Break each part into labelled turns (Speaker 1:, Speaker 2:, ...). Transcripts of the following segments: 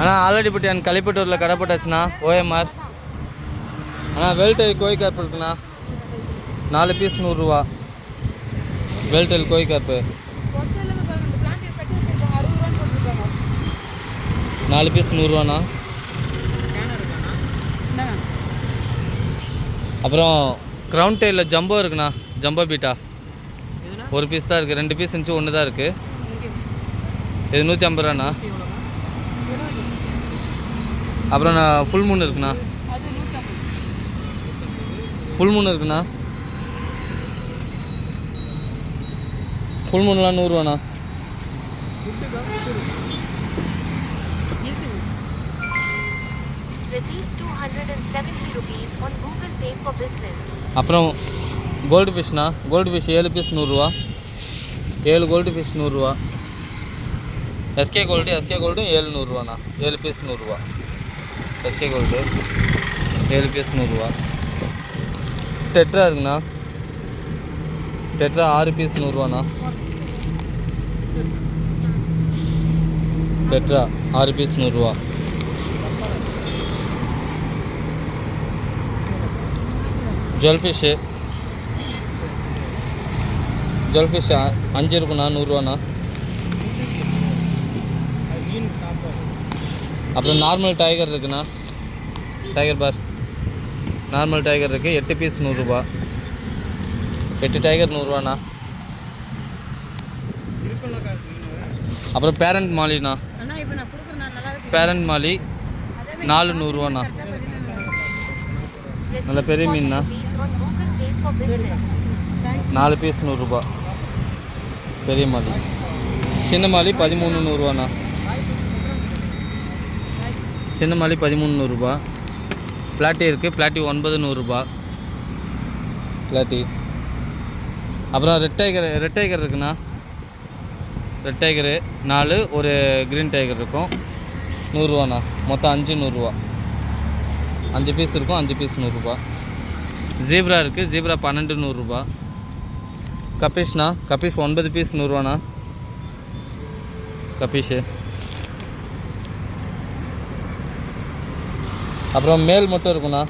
Speaker 1: அண்ணா ஆலடிப்பட்டியான் களிப்பட்டூரில் கடை போட்டாச்சுண்ணா ஓஎம்ஆர். அண்ணா வேல்டெயில் கோழி கார்ப்பு இருக்குண்ணா 4 பீஸ் 100 ரூபா. வேல்டெயில் கோழி கார்ப்பு 4 பீஸ் 100 ரூபாண்ணா. அப்புறம் க்ரௌண்ட் டெயிலில் ஜம்போ இருக்குண்ணா, ஜம்போ பீட்டா 1 பீஸ் தான் இருக்குது, 2 பீஸ் இருந்துச்சு, 1 தான் இருக்குது. இது 150 ரூபாண்ணா. அப்புறம் நான் ஃபுல் மூன் இருக்குண்ணா, ஃபுல் மூன் இருக்குண்ணா, ஃபுல் மூன்லாம் 100 ரூபாண்ணா. அப்புறம் கோல்டு ஃபிஷ்ண்ணா, கோல்டு ஃபிஷ் 7 பீஸ் 100 ரூபா. 7 கோல்டு ஃபிஷ் 100 ரூபா. SK gold 7 100 ரூபாண்ணா. 7 பீஸ் 100 ரூபா. எஸ்கே கோல்டு 7 பீஸ் 100 ரூபா. டெட்ரா இருக்குண்ணா, டெட்ரா 6 பீஸ் 100 ரூபாண்ணா. டெட்ரா 6 பீஸ் 100 ரூபா. ஜுவல்ஃபிஷ்ஷு 5 இருக்குண்ணா, 100 ரூபாண்ணா. அப்புறம் நார்மல் டைகர் இருக்குண்ணா, டைகர் பார் நார்மல் டைகர் இருக்குது 8 பீஸ் 100 ரூபா. 8 டைகர் 100 ரூபாண்ணா. அப்புறம் பேரண்ட் மாலிண்ணா, பேரண்ட் மாலி 4 100 ரூபாண்ணா. நல்ல பெரிய மீன்ண்ணா, 4 பீஸ் 100 ரூபா. பெரிய மாலி. சின்ன மாலி 13 100 ரூபாண்ணா. சின்ன மாலி 13 100 ரூபா. பிளாட்டி இருக்குது, பிளாட்டி 9 100 ரூபா. பிளாட்டி. அப்புறம் ரெட் டைகர் இருக்குண்ணா, ரெட் டைகரு 4, ஒரு க்ரீன் டைகர் இருக்கும் 100 ரூபாண்ணா. மொத்தம் 5 100 ரூபா. 5 பீஸ் இருக்கும், 5 பீஸ் 100 ரூபா. ஜீப்ரா இருக்குது, ஜீப்ரா 12 100 ரூபா. கப்பீஷ்ண்ணா, கப்பீஷ் 9 பீஸ் 100 ரூபாண்ணா. கப்பீஷு. அப்புறம் மேல் மட்டும் இருக்குண்ணா,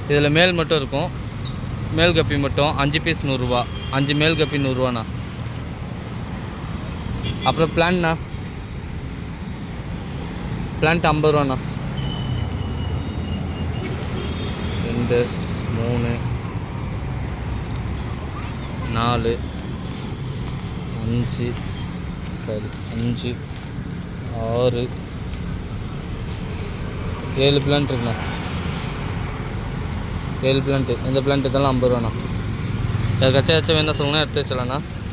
Speaker 1: இதில் மேல் மட்டும் இருக்கும், மேல் கப்பி மட்டும் 5 பீஸ் 100 ரூபா. 5 மேல் கப்பி 100 ரூபாண்ணா. அப்புறம் பிளான்ண்ணா, பிளான்ட் 50 ரூபாண்ணா. 2 3 4 5 5 6 7 பிளான்ட் இருக்குண்ணா. 7 பிளான்ட்டு. இந்த பிளான்ட் இதெல்லாம் 50 ரூபாண்ணா. கச்சா வேணா சொல்லுங்கன்னா எடுத்து வச்சலாண்ணா.